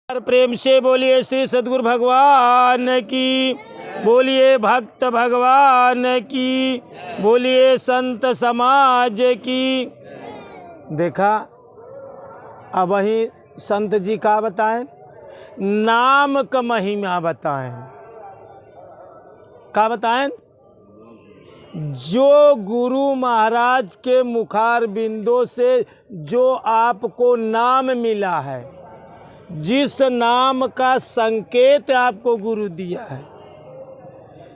प्रेम से बोलिए श्री सद्गुरु भगवान की, बोलिए भक्त भगवान की, बोलिए संत समाज की। देखा अब वही संत जी का बताएं, नाम का महिमा बताएं। का बताएं? जो गुरु महाराज के मुखार बिंदों से जो आपको नाम मिला है, जिस नाम का संकेत आपको गुरु दिया है,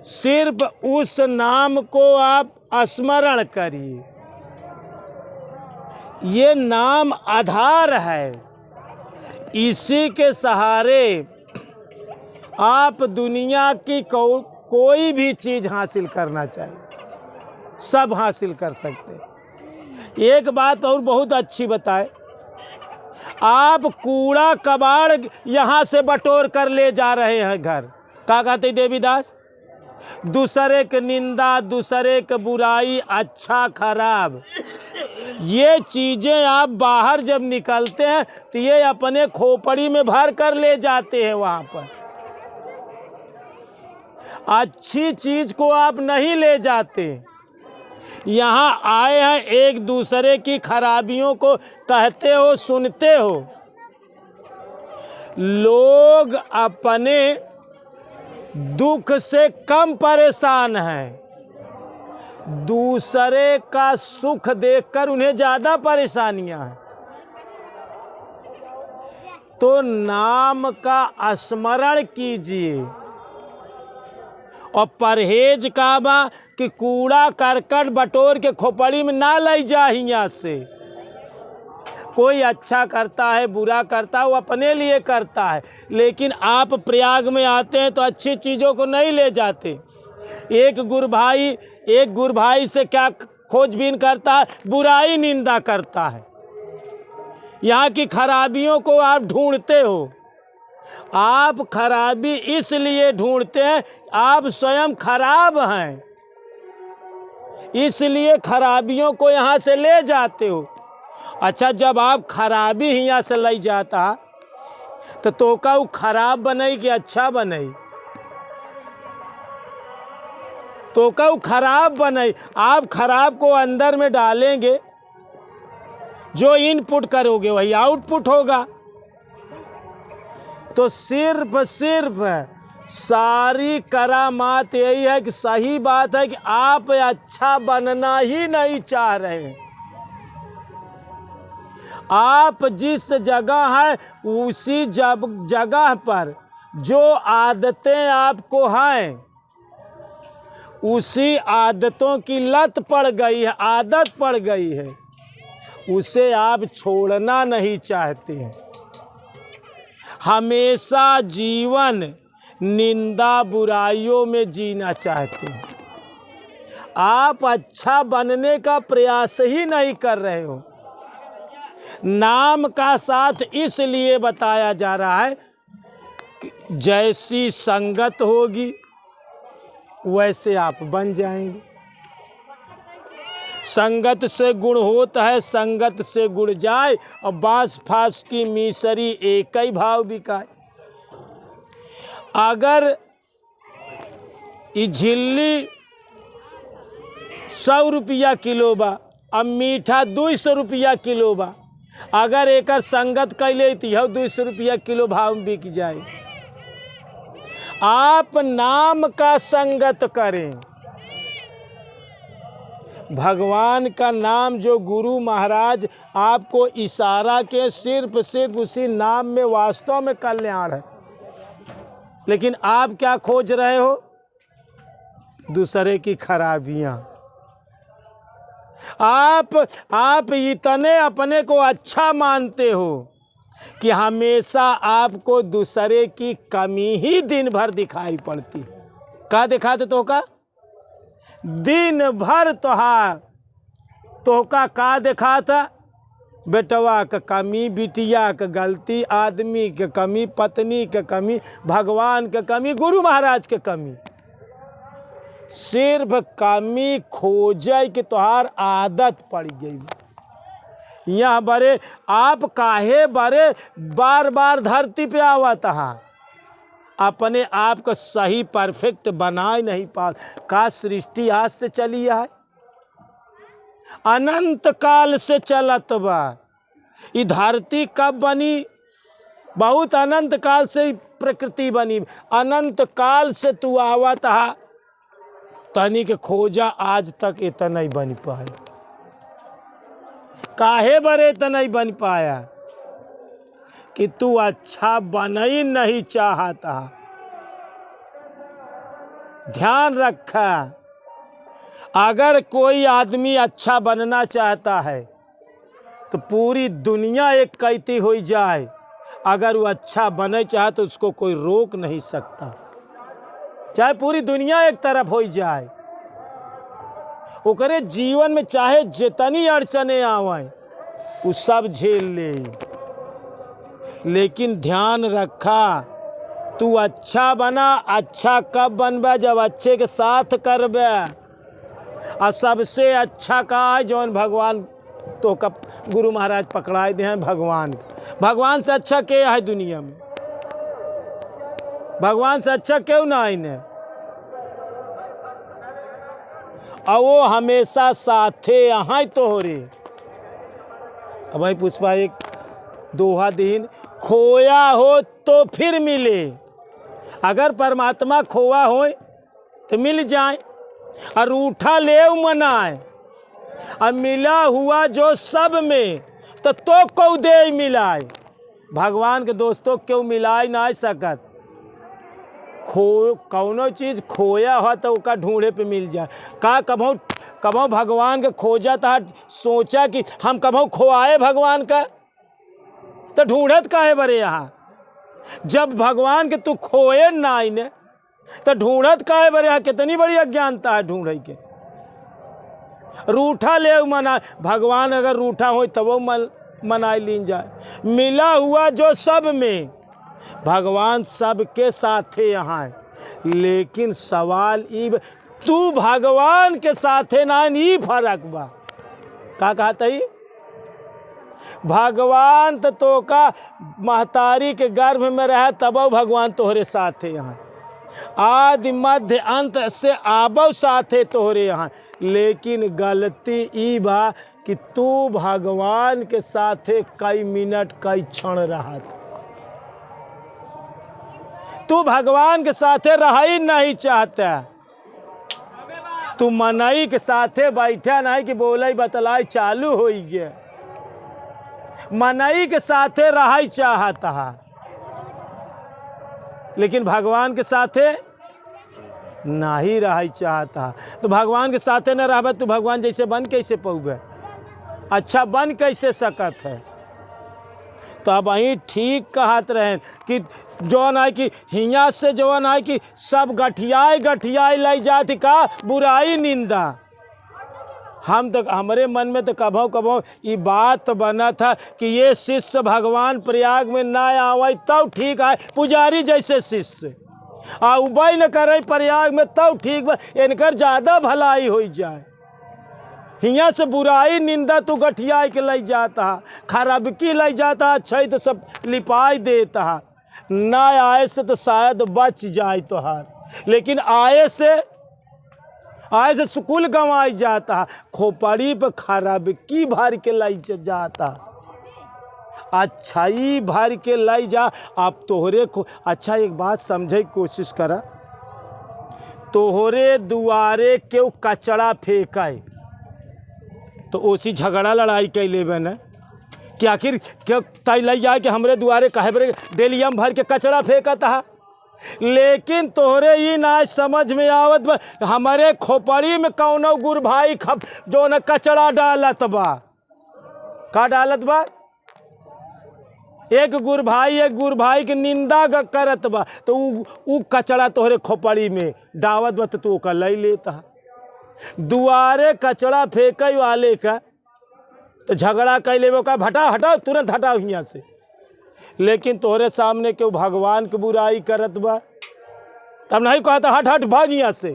सिर्फ उस नाम को आप स्मरण करिए। ये नाम आधार है, इसी के सहारे आप दुनिया की कोई भी चीज़ हासिल करना चाहिए, सब हासिल कर सकते। एक बात और बहुत अच्छी बताए, आप कूड़ा कबाड़ यहाँ से बटोर कर ले जा रहे हैं घर। क्या कहते देवीदास? दूसरे के निंदा, दूसरे के बुराई, अच्छा खराब, ये चीज़ें आप बाहर जब निकलते हैं तो ये अपने खोपड़ी में भर कर ले जाते हैं। वहाँ पर अच्छी चीज़ को आप नहीं ले जाते। यहाँ आए हैं एक दूसरे की खराबियों को कहते हो, सुनते हो। लोग अपने दुख से कम परेशान हैं, दूसरे का सुख देखकर उन्हें ज़्यादा परेशानियां हैं। तो नाम का स्मरण कीजिए और परहेज का बा कि कूड़ा करकट बटोर के खोपड़ी में ना ले जा। यहाँ से कोई अच्छा करता है, बुरा करता है, वो अपने लिए करता है, लेकिन आप प्रयाग में आते हैं तो अच्छी चीज़ों को नहीं ले जाते। एक गुरु भाई से क्या खोजबीन करता है? बुराई निंदा करता है। यहाँ की खराबियों को आप ढूंढते हो। आप खराबी इसलिए ढूंढते हैं, आप स्वयं खराब हैं, इसलिए खराबियों को यहाँ से ले जाते हो। अच्छा, जब आप खराबी ही यहाँ से ले जाता तो का वो खराब बने कि अच्छा बने? तो का वो खराब बने। आप खराब को अंदर में डालेंगे, जो इनपुट करोगे वही आउटपुट होगा। तो सिर्फ सारी करामात यही है कि सही बात है कि आप अच्छा बनना ही नहीं चाह रहे हैं। आप जिस जगह है उसी जगह पर जो आदतें आपको हैं, उसी आदतों की लत पड़ गई है, आदत पड़ गई है, उसे आप छोड़ना नहीं चाहते हैं। हमेशा जीवन निंदा बुराइयों में जीना चाहते हैं। आप अच्छा बनने का प्रयास ही नहीं कर रहे हो। नाम का साथ इसलिए बताया जा रहा है कि जैसी संगत होगी वैसे आप बन जाएंगे। संगत से गुण होता है, संगत से गुण जाए, और बांस फांस की मिसरी एक ही भाव बिकाए। अगर ये झिल्ली 100 रुपया किलो बा, अब मीठा 200 रुपया किलो बा, अगर एक संगत कैले तो यह 200 रुपया किलो भाव में बिक जाए। आप नाम का संगत करें। भगवान का नाम जो गुरु महाराज आपको इशारा के, सिर्फ उसी नाम में वास्तव में कल्याण है। लेकिन आप क्या खोज रहे हो? दूसरे की खराबियां। आप इतने अपने को अच्छा मानते हो कि हमेशा आपको दूसरे की कमी ही दिन भर दिखाई पड़ती। क्या दिखाते तो का? दिन भर तोहका का देखा था? बेटवा का कमी, बिटिया का गलती, आदमी के कमी, पत्नी के कमी, भगवान के कमी, गुरु महाराज के कमी। सिर्फ कमी खोजे कि तोहार आदत पड़ गई। यहाँ बरे आप काहे बरे बार बार धरती पे आवत हा, अपने आप को सही परफेक्ट बना नहीं पा। का सृष्टि आज से चली है, अनंत काल से चलत बा। ये धरती कब बनी? बहुत अनंत काल से प्रकृति बनी, अनंत काल से तू आवत हा, तनी के खोजा आज तक इतना नहीं बन पाया। काहे बरे इतना नहीं बन पाया? कि तू अच्छा बन ही नहीं चाहता। ध्यान रखा, अगर कोई आदमी अच्छा बनना चाहता है तो पूरी दुनिया एक कैती हो जाए, अगर वो अच्छा बने चाहे तो उसको कोई रोक नहीं सकता, चाहे पूरी दुनिया एक तरफ हो जाए। ओकरे जीवन में चाहे जितनी अड़चने आवें वो सब झेल ले, लेकिन ध्यान रखा तू अच्छा बना। अच्छा कब बनबे? जब अच्छे के साथ करबे। और सबसे अच्छा का है जौन भगवान तो कब गुरु महाराज पकड़ाए दे हैं भगवान। भगवान से अच्छा के है दुनिया में? भगवान से अच्छा क्यों ना है? और वो हमेशा साथे यहाँ तो हो रे। अब भाई पुष्पा एक दोहा दिन, खोया हो तो फिर मिले। अगर परमात्मा खोआ हो तो मिल जाए, और रूठा ले मनाए, और मिला हुआ जो सब में तो को दे मिलाए। भगवान के दोस्तों क्यों मिलाए ना सकत? कौनो चीज़ खोया हो तो उसका ढूंढे पे मिल जाए। का कभों भगवान के खोजा था, सोचा कि हम कभों खोआए भगवान का, तो ढूंढत काहे बरे यहाँ? जब भगवान के तू खोए ना ने तो ढूंढत काहे बरे यहाँ? कितनी बड़ी अज्ञानता है ढूंढे के। रूठा ले मना, भगवान अगर रूठा हो तब वो मनाई लीन जाए। मिला हुआ जो सब में, भगवान सबके साथे यहाँ है, लेकिन सवाल ई तू भगवान के साथे ना, ई फर्क बा। का कहता ही? भगवान तो का महतारी के गर्भ में रहे तब भगवान तोहरे साथे यहाँ, आदि मध्य अंत से आबो साथे तोहरे यहाँ। लेकिन गलती ई बा कि तू भगवान के साथे कई मिनट कई क्षण रहा, तू भगवान के साथे रह ही नहीं चाहता। तू मनई के साथे बैठा नहीं कि बोले बतलाई चालू हो गया, मनई के साथे रह ही चाहता है, लेकिन भगवान के साथे नहीं रह चाहता। तो भगवान के साथे न रहबे तो भगवान जैसे बन कैसे पौबे? अच्छा बन कैसे सकत है? तो अब वहीं ठीक कहत रहे कि जौन है कि हियाँ से जौन है कि सब गठियाई लाई जाती का बुराई निंदा। हम तो हमारे मन में तो कभों ये बात बना था कि ये शिष्य भगवान प्रयाग में ना आवे तब ठीक है, पुजारी जैसे शिष्य आ उबई न करे प्रयाग में तब ठीक बा, इनकर ज़्यादा भलाई हो जाए। हियाँ से बुराई निंदा तू गठिया के लई जाता, खराबकी लई जाता, अच्छे तो सब लिपाई देता। ना आए से तो शायद बच जाए तोहार, लेकिन आए से सुकुल गंवाई जाता। खोपड़ी पर खराबकी भर के लाई जाता, अच्छाई भर के लाई जा। आप तोहरे को अच्छा एक बात समझे कोशिश करा, तोहरे दुआरे क्यों कचड़ा फेंकाए तो उसी झगड़ा लड़ाई कर लेबे न कि आखिर क्यों तय लग जाए कि हमरे दुआरे कहे बरे डेलियम भर के कचड़ा फेंकता है। लेकिन तोहरे ये ना समझ में आवत हमारे खोपड़ी में कौनो गुर भाई जो न कचड़ा डालत बा। का डालत बा? एक गुर भाई के निंदा करत बा, तो उ कचड़ा तोहरे खोपड़ी में डावत बा, तो तू ओका लई लेता। दुआरे कचड़ा फेंके वाले का तो झगड़ा कर ले का हटाओ तुरंत हटाओ यहाँ से। लेकिन तोहरे सामने क्यों भगवान की बुराई करत बा, तब नहीं कहता हट भाग यहाँ से।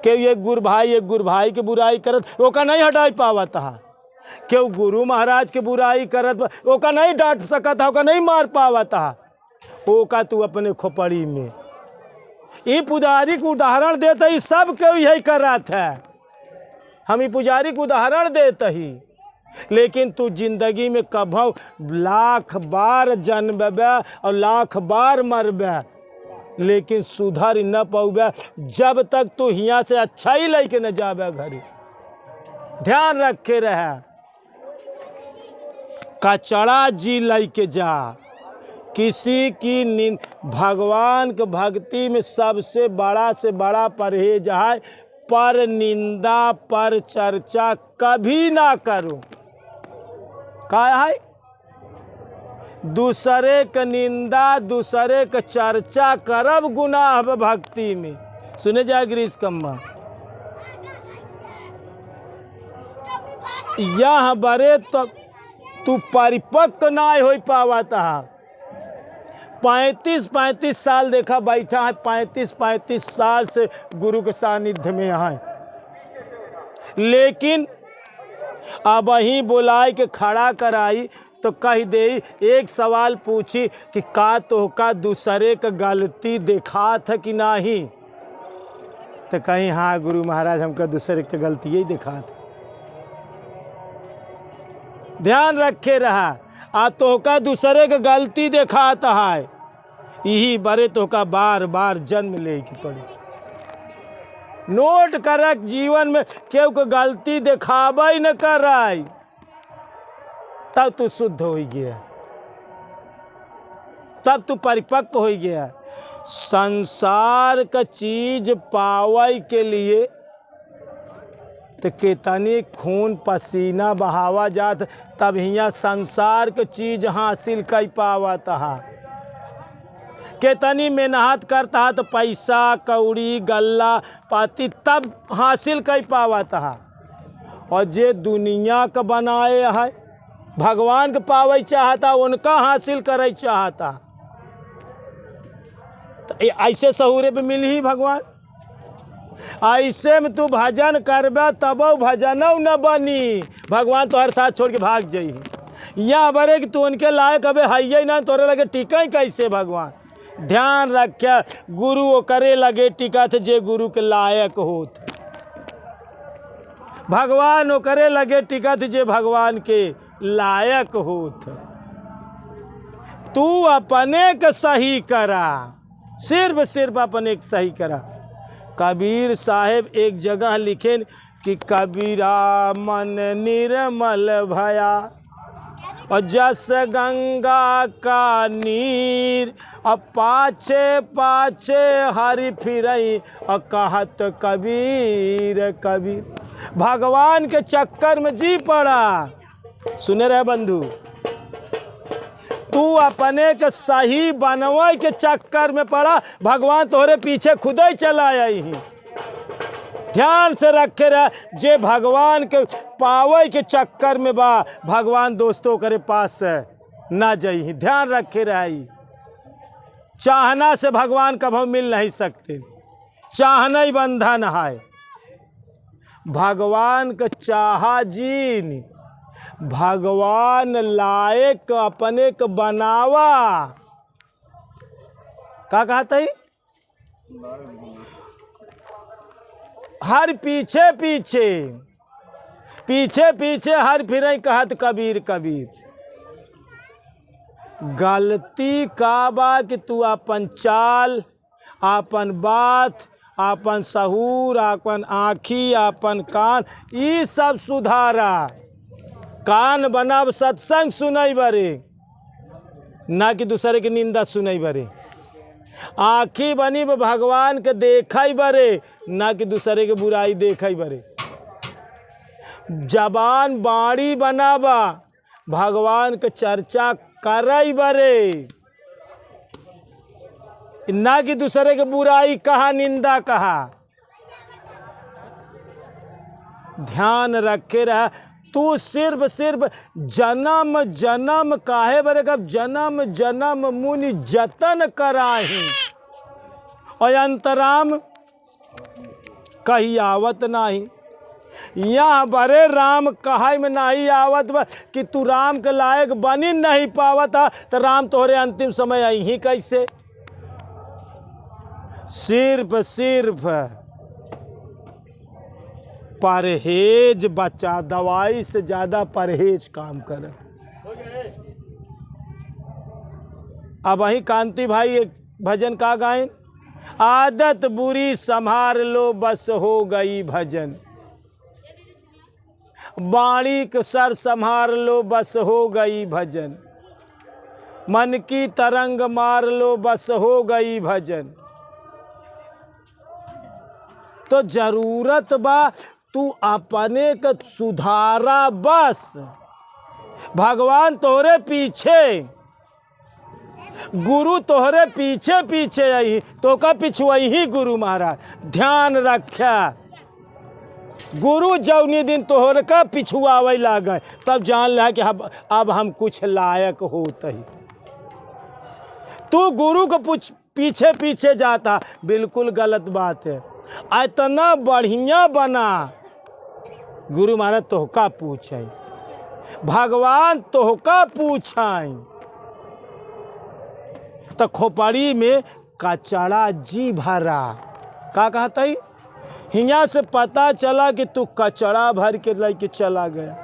क्यों एक गुर भाई की बुराई करत ओका नहीं हटा पावत है, क्यों गुरु महाराज के बुराई करत बा, ओका नहीं डांट सकत है, ओका नहीं मार पावत है, ओका तू अपने खोपड़ी में। ये पुजारी को उदाहरण देता ही, सब क्यों यही कर रहा था, हम ये पुजारी को उदाहरण देते ही। लेकिन तू जिंदगी में कभौ लाख बार जन्मबे और लाख बार मरबे, लेकिन सुधर न पौबे जब तक तू हियाँ से अच्छा ही लेके न जाबे घरे। ध्यान रखे रहे, कचड़ा जी लेके जा। किसी की नींद, भगवान के भक्ति में सबसे बड़ा से बड़ा परहेज है, पर निंदा पर चर्चा कभी ना करो। का है? दूसरे के निंदा दूसरे के चर्चा करब गुनाह भक्ति में। सुने जा गिरीश कम्मा, यह बरे तो तू परिपक्व ना हो पावता। 35 साल देखा बैठा है, 35 साल से गुरु के सानिध्य में है, लेकिन अब ही बुलाए के खड़ा कराई तो कह दे, एक सवाल पूछी कि का तो का दूसरे का गलती देखा था कि नहीं, तो कहीं हाँ गुरु महाराज हमका दूसरे की गलती ही देखा था। ध्यान रखे रहा, आ तो का दूसरे का गलती देखाता है, यही बरे तो का बार बार जन्म ले की पड़े। नोट कर जीवन में क्यों को गलती दिखावा ही न कर रहा, तब तू शुद्ध हो गया, तब तू परिपक्व हो गया। संसार का चीज पावे के लिए तो कितनी खून पसीना बहावा जात, तब हियाँ संसार के चीज हासिल कर पावता है। कितनी मेहनत करता है तो पैसा कौड़ी गल्ला पाती तब हासिल कर पावता है। और जे दुनिया का बनाए है, भगवान के पावे चाहता, उनका हासिल करे चाहता, तो ऐसे सहूरे पे मिल ही भगवान। ऐसे में तू भजन करबे तब भजन न बनी, भगवान तो हर साथ छोड़ के भाग जाइए। या बरे कि तू उनके लायक अबे है ना, तोरे लगे टिका कैसे भगवान। ध्यान रखे, गुरु वो करे लगे टिका थे जे गुरु के लायक होते, भगवान वो करे लगे टिका थे जे भगवान के लायक होते। तू अपने के सही करा, सिर्फ अपने के सही करा। कबीर साहेब एक जगह लिखे कि कबीरा मन निर्मल भया और जस गंगा का नीर, अब पाछे पाछे हरि फिरई और कहत कबीर कबीर। भगवान के चक्कर में जी पड़ा। सुने रहे बंधु, तू अपने के सही बनवाई के चक्कर में पड़ा, भगवान तोहरे पीछे खुद ही चला आई। ध्यान से रखे रह, जे भगवान के पावे के चक्कर में बा, भगवान दोस्तों करे पास से ना जाई। ध्यान रखे रही, चाहना से भगवान कभी मिल नहीं सकते, चाहना ही बंधन है। भगवान का चाहा जीन, भगवान लायक अपने को बनावा। का कहता है? हर पीछे पीछे पीछे पीछे हर फिर कहत कबीर कबीर। गलती का बा कि तू अपन चाल, अपन बात, अपन सहूर, अपन आँखी, अपन कान, ये सब सुधारा। कान बनाब सत्संग सुनई बरे, ना कि दूसरे की निंदा सुनई बरे। आँखी बनी भगवान के देखई बरे, ना कि दूसरे के बुराई देखई बरे। जबान बाणी बनाबा, भगवान के चर्चा करई बरे, ना कि दूसरे के बुराई कहा, निंदा कहा। ध्यान रखे रहा, तू सिर्फ जन्म जन्म काहे बरे, कब जन्म जन्म मुनि जतन कराही और अंतराम कही आवत नहीं। यहाँ बड़े राम कहाई में नहीं आवत बा कि तू राम के लायक बनी नहीं पावता तो राम तोहरे अंतिम समय आई ही कैसे। सिर्फ परहेज बचा, दवाई से ज्यादा परहेज काम करे। अब वही कांति भाई एक भजन का गाएं, आदत बुरी संभार लो बस हो गई भजन, बाणी के सर संभार लो बस हो गई भजन, मन की तरंग मार लो बस हो गई भजन। तो जरूरत बा तू अपने के सुधारा बस, भगवान तोहरे पीछे, गुरु तोहरे पीछे पीछे आई, तो का पिछुआई ही गुरु महाराज। ध्यान रखा, गुरु जौनी दिन तोहर का पिछुआवे लागे तब जान ला कि अब हम कुछ लायक होते ही। तू गुरु को पीछे पीछे जाता, बिल्कुल गलत बात है। इतना बढ़िया बना, गुरु महाराज तोहका पूछे, भगवान तोहका पूछाई। तो खोपड़ी में कचड़ा जी भरा, का कहता है, हियाँ से पता चला कि तू कचड़ा भर के लेके चला गया।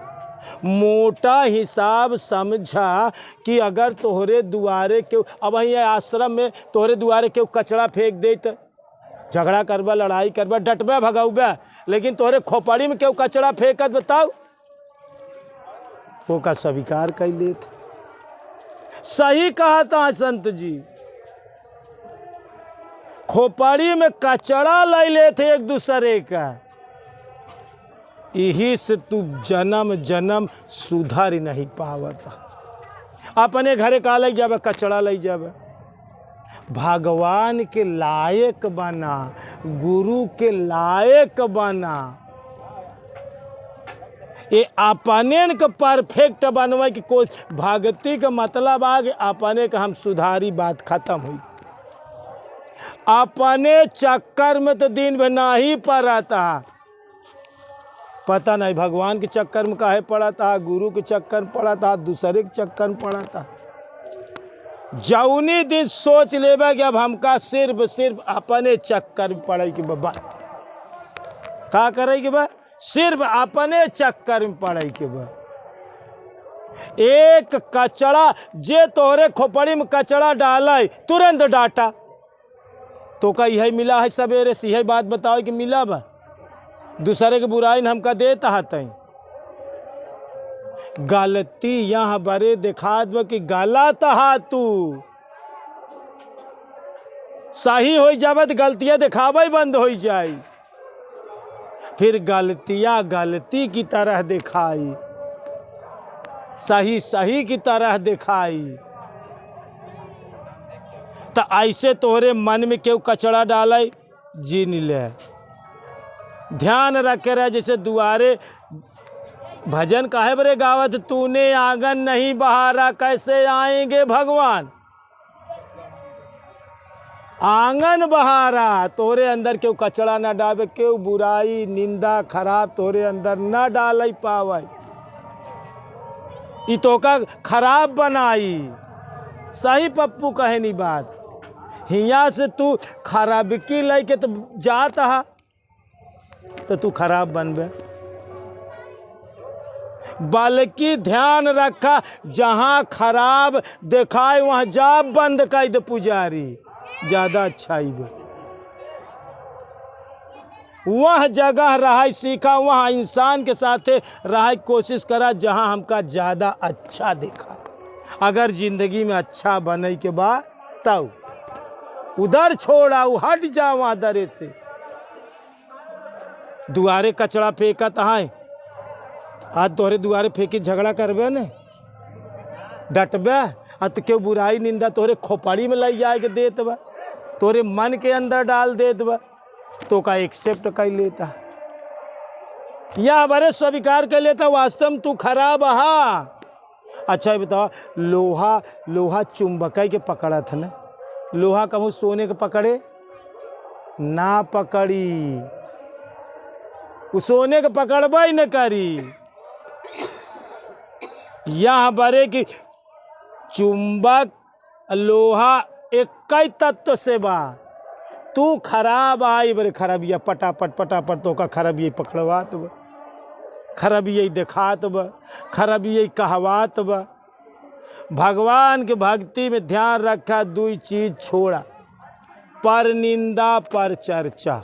मोटा हिसाब समझा कि अगर तोहरे दुआरे क्यों, अब यहाँ आश्रम में तोहरे दुआरे क्यों कचड़ा फेंक दे तो झगड़ा करबा, लड़ाई करबा, डटबा, भगाऊबा, लेकिन तोहरे खोपड़ी में क्यों कचड़ा फेंकत बताओ, वो का स्वीकार कर लेते। सही कहा था संत जी, खोपड़ी में कचड़ा ले लेते एक दूसरे का, यही से तू जन्म जन्म सुधर नहीं पावता। अपने घरे का ले जावे, कचड़ा ले जावे। भगवान के लायक बना, गुरु के लायक बना, ये अपने के परफेक्ट बनवा की कोई भक्ति का मतलब आ गया, अपने का हम सुधारी, बात खत्म हुई। अपने चक्कर में तो दिन भर ना ही पड़ा था, पता नहीं भगवान के चक्कर में काहे पड़ा था, गुरु के चक्कर में पड़ा था, दूसरे के चक्कर में पड़ा था। जौनी दिन सोच लेबा कि अब हमका सिर्फ अपने चक्कर में पड़े कि बस का करे कि बस सिर्फ अपने चक्कर में पड़े कि बस। एक कचड़ा जे तोहरे खोपड़ी में कचड़ा डाले तुरंत डाटा, तो का यही मिला है सवेरे से, यही बात बताओ कि मिला बा, दूसरे के बुराई हमका देता हतई। गलती यहाँ बड़े दिखा दो कि गलत हा, तू सही हो जावे तो गलतियां दिखावे बंद हो जाए, फिर गलतियां गलती की तरह दिखाई, सही सही की तरह दिखाई। तो ऐसे तोहरे मन में क्यों कचड़ा डाले जी नहीं ले, ध्यान रखे रहे। जैसे दुआरे भजन काहे बरे गावत, तूने आंगन नहीं बहारा कैसे आएंगे भगवान। आंगन बहारा, तोरे अंदर क्यों कचड़ा ना डाले, क्यों बुराई निंदा खराब तोरे अंदर ना डाल पावे, ई तो का खराब बनाई। सही पप्पू कहे नहीं बात, हिया से तू खराब की लेके तो जाता है तो तू खराब बनबे। बल्कि ध्यान रखा, जहां खराब दिखाए वहां जा बंद कर दे पुजारी, ज्यादा अच्छा ही बे। वह जगह रहा सीखा, वहाँ इंसान के साथ रहा कोशिश करा जहाँ हमका ज़्यादा अच्छा देखा। अगर जिंदगी में अच्छा बने के बाद तब उधर छोड़ा, हट जा वहाँ दरे से। दुआरे कचड़ा फेंकत है, आज तोहरे दुआरे फेंकी झगड़ा करबे ने, डटबे तो क्यों बुराई निंदा तोहरे खोपड़ी में लग जाए के देत बा, तोरे मन के अंदर डाल देत बा, तो का एक्सेप्ट कर लेता या बड़े स्वीकार कर लेता, वास्तव में तू खराब हा। अच्छा बताओ, लोहा चुंबक के पकड़ा था ना, लोहा कहूँ सोने के पकड़े ना पकड़ी। उ सोने के पकड़बे न करी। यहाँ बरे की चुंबक लोहा एक तत्व से बा। तू खराब आई बरे खराबिया पटापट पटापट तो का खराबिया पकड़वात बा, खराबिया दिखात बा, खराबिया कहवात बा। भगवान के भक्ति में ध्यान रखा, दुई चीज छोड़ा, पर निंदा पर चर्चा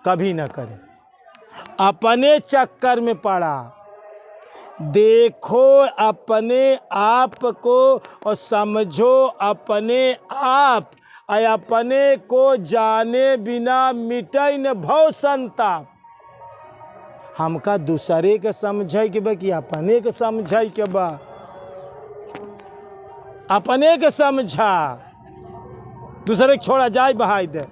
कभी न करे। अपने चक्कर में पड़ा, देखो अपने आप को और समझो अपने आप, अपने को जाने बिना मिटै न भव संताप। हमका दूसरे के समझे के बा कि अपने के समझे के बा? अपने के समझा, दूसरे के छोड़ा जाए बहाई दे।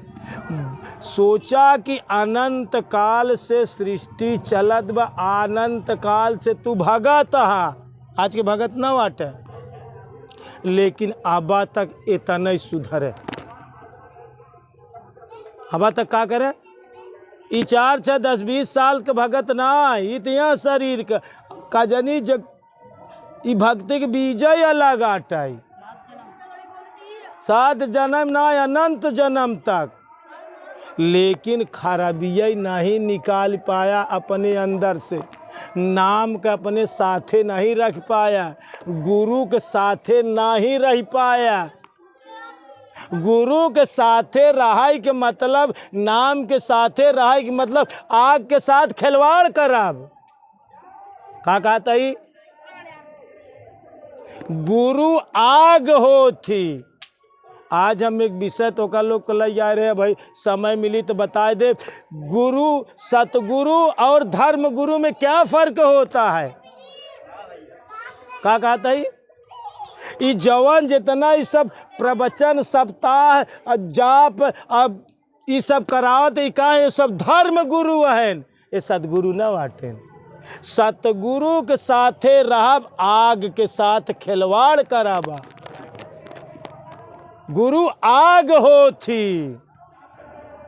सोचा कि अनंत काल से सृष्टि चलत बा, अनंत काल से तू भगत हा, आज के भगत न बाटे, लेकिन आबा तक इतना सुधरे। आबा तक का करे? ई 4 6 10 20 साल के भगत ना, इतना शरीर का जनी जग ई भक्ति के बीजय अलग आटाई। 7 जन्म ना, अनंत जन्म तक, लेकिन खराबिया नहीं निकाल पाया अपने अंदर से, नाम का अपने साथे नहीं रख पाया, गुरु के साथे नहीं रह पाया। गुरु के साथे रहाई के मतलब, नाम के साथे रहाई के मतलब आग के साथ खिलवाड़ करब। का कहता ही? गुरु आग होती। आज हम एक विषय तो का लोग को ले जा रहे हैं भाई, समय मिली तो बता दे, गुरु सतगुरु और धर्म गुरु में क्या फर्क होता है? का कहता है? ये जवान जितना ये सब प्रवचन सप्ताह जाप अब ये सब करावत, ये का ये सब धर्म गुरु हैं, ये सतगुरु न बाटे। सतगुरु के साथे रहब, आग के साथ खिलवाड़ कराबा। गुरु आग होती।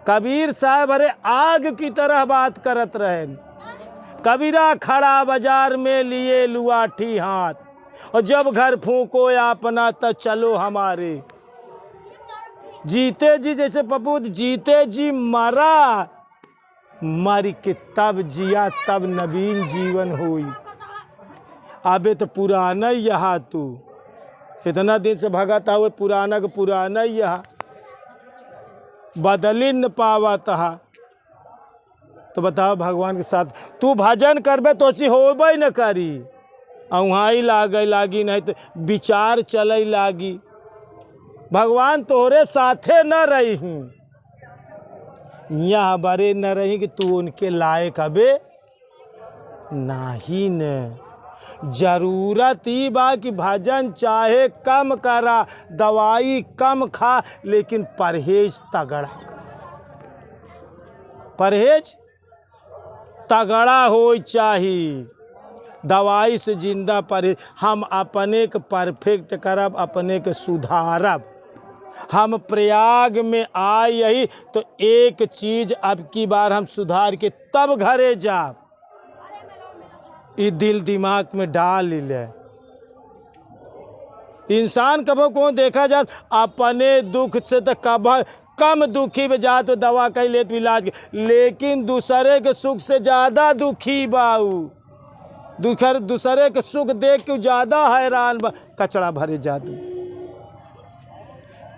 कबीर साहब अरे आग की तरह बात करत रहे। कबीरा खड़ा बाजार में लिए लुआठी हाथ, और जब घर फूको अपना तो चलो हमारे। जीते जी जैसे पपूत, जीते जी मरा, मर के तब जिया, तब नवीन जीवन हुई। अबे तो पुराना यहाँ तू इतना दिन से भगत हुए, पुराना का पुराना यहाँ बदली न पावा तहा। तो बताओ भगवान के साथ तू भजन करबे तो ऐसी होबे न करी, वहाँ ही लागी नहीं तो विचार चले लागी। भगवान तोहरे साथे न रही, यहाँ बरे न रही कि तू उनके लायक अबे नहीं न। जरूरत ही बा कि भजन चाहे कम करा, दवाई कम खा, लेकिन परहेज तगड़ा कर। परहेज तगड़ा हो चाहिए, दवाई से जिंदा परहेज। हम अपने के परफेक्ट करब, अपने के सुधारब। हम प्रयाग में आए यही तो एक चीज अब की बार हम सुधार के तब घरे जाब। ये दिल दिमाग में डाल ले। इंसान कबो को देखा जात अपने दुख से तो कब कम दुखी में जात तो दवा कहीं लेत इलाज, लेकिन दूसरे के सुख से ज्यादा दुखी बाऊ। दूसरे के सुख देख के ज्यादा हैरान बा, कचड़ा भरे जादू।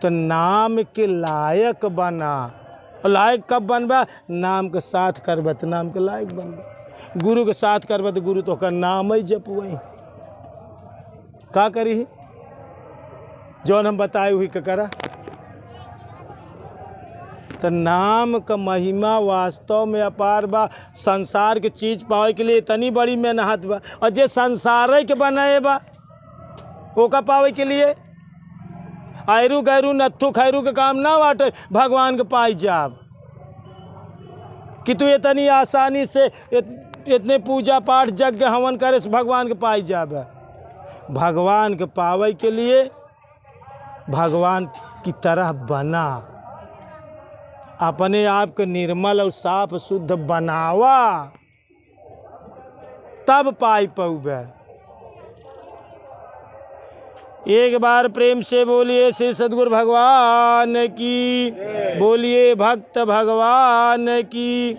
तो नाम के लायक बना। लायक कब बनबा? नाम के साथ करबा तो नाम के लायक बनबा। गुरु के साथ करबा तो गुरु तो का नाम ही जपवई। का करी जौन हम बताए हुई का करा। तो नाम का महिमा वास्तव में अपार बा। संसार के चीज पावे के लिए इतनी बड़ी मेहनत बा, और जे संसार के बनाए बा वो का पावे के लिए आयरू गैरू नत्थु खैरू के काम ना बाटे भगवान के पाई जाब। कि तू इतनी आसानी से इतने पूजा पाठ यज्ञ हवन करे से भगवान के पाई जाबे। भगवान के पावे के लिए भगवान की तरह बना। अपने आप को निर्मल और साफ शुद्ध बनावा, तब पाई पऊबे। एक बार प्रेम से बोलिए श्री सद्गुरु भगवान की, बोलिए भक्त भगवान की।